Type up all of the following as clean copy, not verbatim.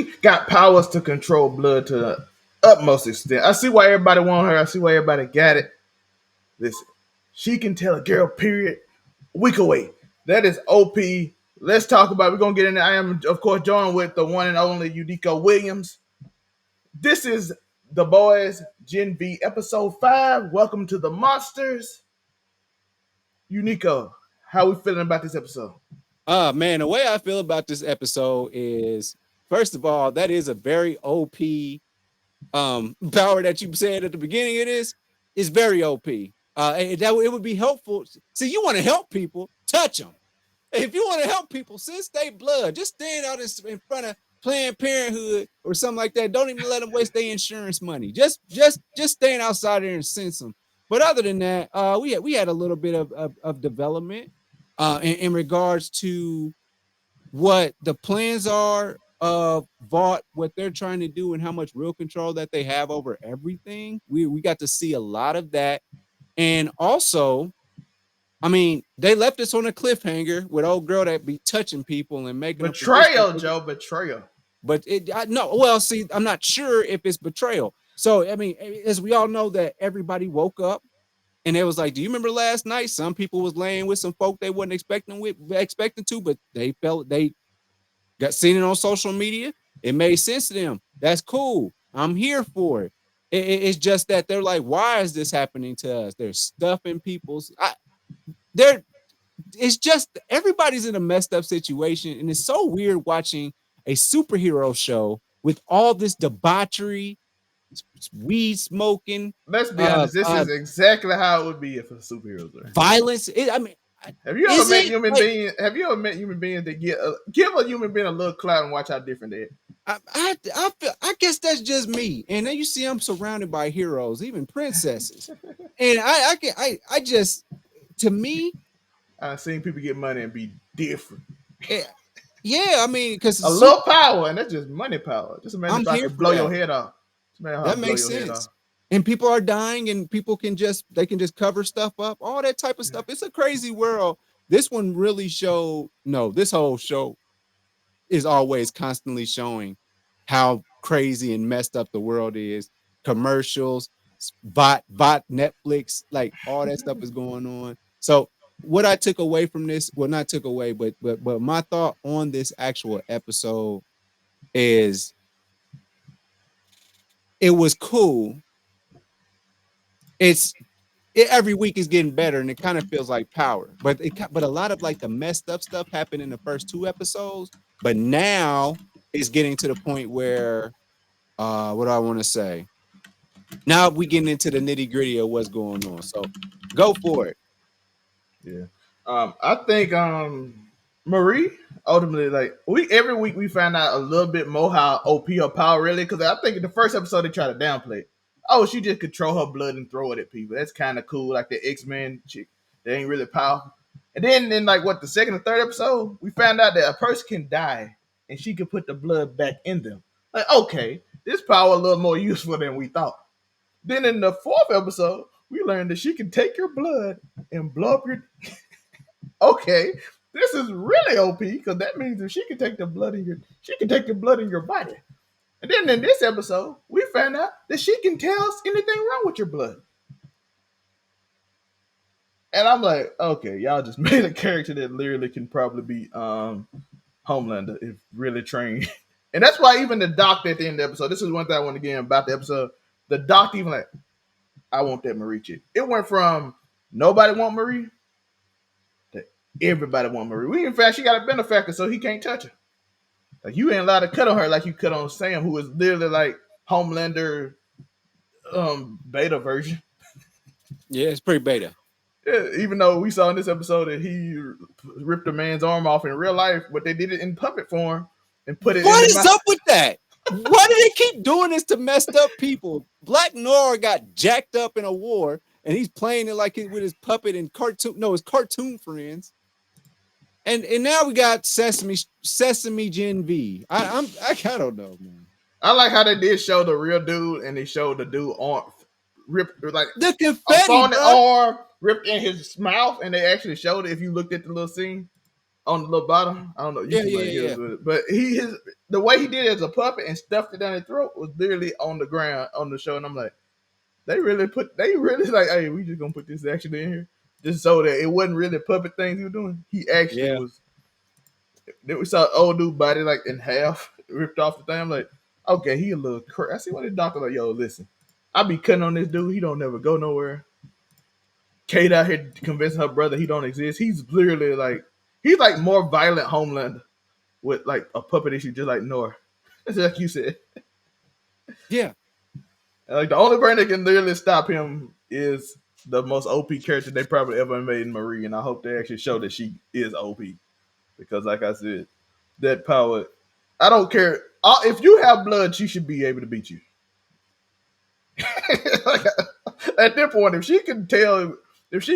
she got powers to control blood to the utmost extent. I see why everybody want her. I see why everybody got it. Listen, she can tell a girl period a week away. That is OP. Let's talk about it. We're gonna get in there. I am, of course, joined with the one and only Uniqo Williams. This is The Boys Gen V episode 5. Welcome to the Monsters. Uniqo, how we feeling about this episode? Man, the way I feel about this episode is, first of all, that is a very OP power that you said at the beginning of this is very OP. It would be helpful. See, you want to help people, touch them. If you want to help people, send their blood. Just stand out in front of Planned Parenthood or something like that. Don't even let them waste their insurance money. Just stand outside there and send some. But other than that, we had a little bit of development in regards to what the plans are of Vought, what they're trying to do, and how much real control that they have over everything. We got to see a lot of that. And also, I mean, they left us on a cliffhanger with old girl that be touching people and making betrayal, Joe. Betrayal. But see, I'm not sure if it's betrayal. So I mean, as we all know, that everybody woke up and it was like, do you remember last night? Some people was laying with some folk they wasn't expecting to, but they got seen it on social media. It made sense to them. That's cool. I'm here for it. It's just that they're like, why is this happening to us? There's stuff in people's. It's just everybody's in a messed up situation, and it's so weird watching a superhero show with all this debauchery, weed smoking. Let's be honest. This is exactly how it would be if a superhero were. Violence. Have you ever met human beings? Have you ever met human beings that give a human being a little clout and watch how different they are? I guess that's just me. And then you see, I'm surrounded by heroes, even princesses, and I just, to me, I've seen people get money and be different. Yeah, I mean, because a little power, and that's just money power. Just imagine if I could blow your head off. That makes sense. And people are dying, and people can just cover stuff up, all that type of stuff. It's a crazy world. This one really showed. No, this whole show is always constantly showing how crazy and messed up the world is. Commercials, bot, Netflix, like all that stuff is going on. So what I took away from this, well, not took away, but my thought on this actual episode is it was cool. Every week is getting better, and it kind of feels like Power, but a lot of like the messed up stuff happened in the first 2 episodes, but now it's getting to the point where what do I want to say? Now we getting into the nitty gritty of what's going on. So go for it. Yeah. I think Marie ultimately, like, every week we find out a little bit more how OP her power really, because I think in the first episode they try to downplay it. Oh, she just control her blood and throw it at people. That's kind of cool, like the X-Men chick. They ain't really powerful. And then in like the second or third episode, we found out that a person can die and she can put the blood back in them. Like, okay, this power a little more useful than we thought. Then in the 4th episode, we learned that she can take your blood and blow up your. Okay, this is really OP, because that means that she can take the blood in your body. And then in this episode, we found out that she can tell us anything wrong with your blood. And I'm like, okay, y'all just made a character that literally can probably be Homelander if really trained. And that's why even the doctor at the end of the episode, this is one thing I want to get about the episode. The doctor even like, I want that Marie chick. It went from nobody want Marie to everybody want Marie. In fact, she got a benefactor, so he can't touch her. Like, you ain't allowed to cut on her like you cut on Sam, who is literally like Homelander beta version. Yeah, it's pretty beta. Yeah, even though we saw in this episode that he ripped a man's arm off in real life, but they did it in puppet form and put it. What is up with that? Why do they keep doing this to messed up people? Black Noir got jacked up in a war, and he's playing it like with his puppet and his cartoon friends. And now we got Sesame Gen V. I don't know, man. I like how they did show the real dude, and they showed the dude arm ripped, like the confetti arm ripped in his mouth, and they actually showed it if you looked at the little scene. on the little bottom. I don't know. You Yeah, see yeah, my yeah, heels yeah. with it, but the way he did it as a puppet and stuffed it down his throat was literally on the ground on the show, and I'm like, they really like, hey, we just gonna put this actually in here just so that it wasn't really puppet things he was doing. He actually Yeah. was. Then we saw old dude body like in half, ripped off the thing. I'm like, okay, he a little crazy. I see what the doctor like, yo, listen, I be cutting on this dude. He don't never go nowhere. Kate out here convincing her brother he don't exist. He's literally like, he's like more violent Homelander with like a puppet issue, just like Nor. That's like you said. Yeah. Like the only person that can literally stop him is the most OP character they probably ever made in Marie, and I hope they actually show that she is OP because, like I said, that power. I don't care if you have blood, she should be able to beat you. Like, at that point, if she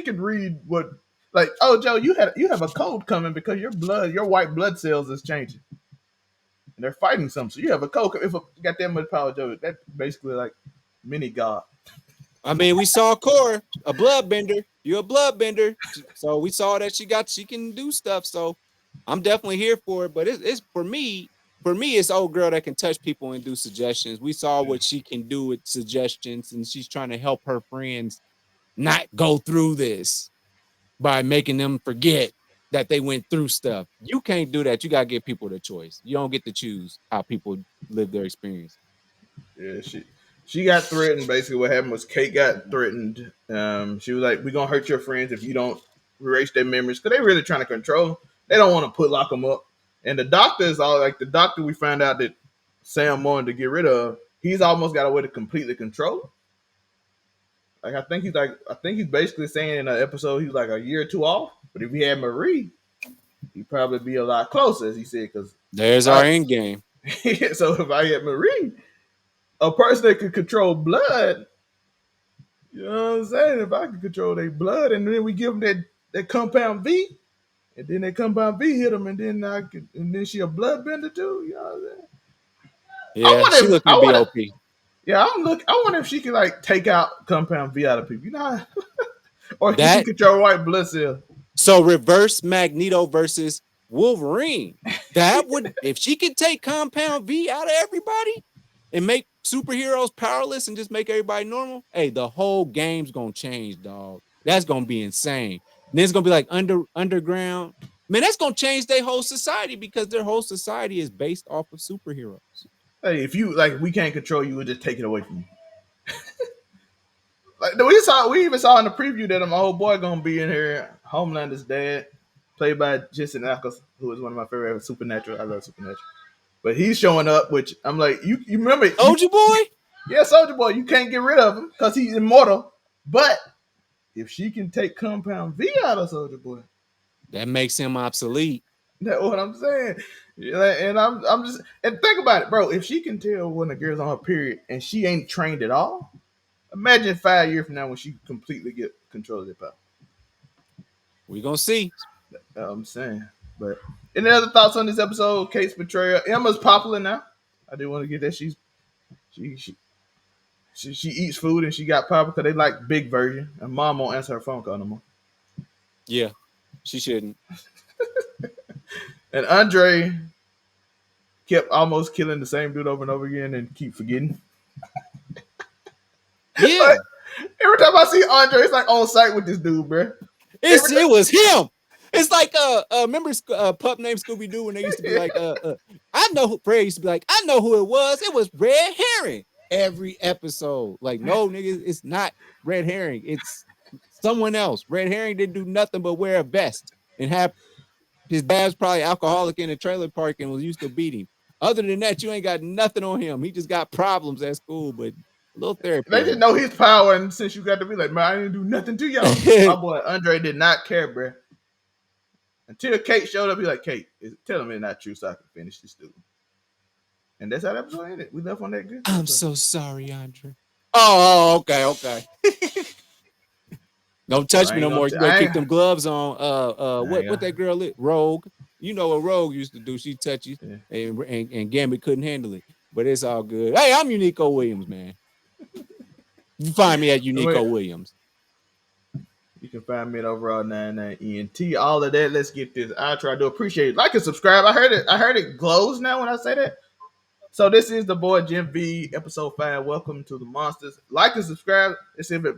can read what, like, oh Joe, you have a cold coming because your white blood cells is changing, and they're fighting something. So you have a cold. If you got that much power, Joe, that's basically like mini god. I mean, we saw Core, a bloodbender. You're a bloodbender. So we saw that she can do stuff. So I'm definitely here for it. But it's for me, it's old girl that can touch people and do suggestions. We saw what she can do with suggestions, and she's trying to help her friends not go through this by making them forget that they went through stuff. You can't do that. You gotta give people the choice. You don't get to choose how people live their experience. Yeah, she got threatened. Basically, what happened was Kate got threatened. She was like, "We're gonna hurt your friends if you don't erase their memories," because they really trying to control. They don't want to lock them up. And the doctor is all like the doctor we found out that Sam wanted to get rid of. He's almost got a way to completely control it. Like I think he's basically saying in an episode he's like a year or two off. But if he had Marie, he'd probably be a lot closer, as he said. Because There's our I end game. so if I had Marie, a person that could control blood. You know what I'm saying? If I could control their blood, and then we give them that compound V, and then that compound V hit them, and then she a bloodbender too. You know what I'm saying? I Yeah, she wonder if looking to be OP. yeah, I wonder if she could like take out compound V out of people. You know, or can she That control white blood cells? so reverse Magneto versus Wolverine. That would if she could take Compound V out of everybody and make superheroes powerless and just make everybody normal. Hey, the whole game's gonna change, dog. That's gonna be insane. And then it's gonna be like underground. Man, that's gonna change their whole society because their whole society is based off of superheroes. Hey, if you like, we can't control you. We'll just take it away from you. Like we even saw in the preview that my old boy gonna be in here. Homelander's dad, played by Jensen Ackles, who is one of my favorite Supernatural. I love Supernatural. But he's showing up, which I'm like, you remember Soldier Boy? yeah, Soldier Boy, you can't get rid of him because he's immortal. But if she can take Compound V out of Soldier Boy, That makes him obsolete. that's what I'm saying. Yeah, and I'm just and think about it, bro. If she can tell when a girl's on her period and she ain't trained at all, imagine 5 years from now when she completely get control of that power. We gonna see. I'm saying. But any other thoughts on this episode? Kate's betrayal. Emma's popular now. I did want to get that she she eats food and she got popular because they like big version. And mom won't answer her phone call no more. Yeah, she shouldn't. And Andre kept almost killing the same dude over and over again and keep forgetting. Yeah, Like, every time I see Andre, it's like on site with this dude, bro. Every it was him. It's like remember pup named Scooby Doo when they used to be like I know who Fred used to be like I know who it was. It was Red Herring. Every episode, like no nigga, it's not Red Herring. It's someone else. Red Herring didn't do nothing but wear a vest and have his dad's probably alcoholic in a trailer park and was used to beat him. Other than that, you ain't got nothing on him. He just got problems at school, but a little therapy they on just him. know his power, and since you got to be like, man, I didn't do nothing to y'all. My boy Andre did not care, bro. Until Kate showed up, he like, Kate, tell him it's not true so I can finish this dude. And that's how that episode ended. We left on that good. I'm so sorry, Andre. Oh, okay, okay. Don't So touch me no more. You better keep them gloves on. What that girl is? Rogue. You know what Rogue used to do? She touch you, yeah. and Gambit couldn't handle it. But it's all good. Hey, I'm Uniqo Williams, man. You find me at Wait, Uniqo Williams. You can find me at overall 99ENT. All of that. Let's get this outro. I do appreciate it. Like and subscribe. I heard it. I heard it glows now when I say that. So this is the boy Jim V, episode 5. Welcome to the monsters. Like and subscribe. Let's see if it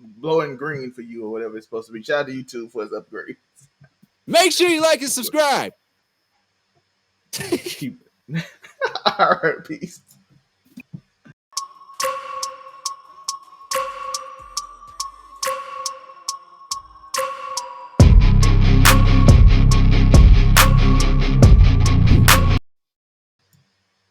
blowing green for you or whatever it's supposed to be. Shout out to YouTube for its upgrade. Make sure you like and subscribe. Keep it. All right, peace.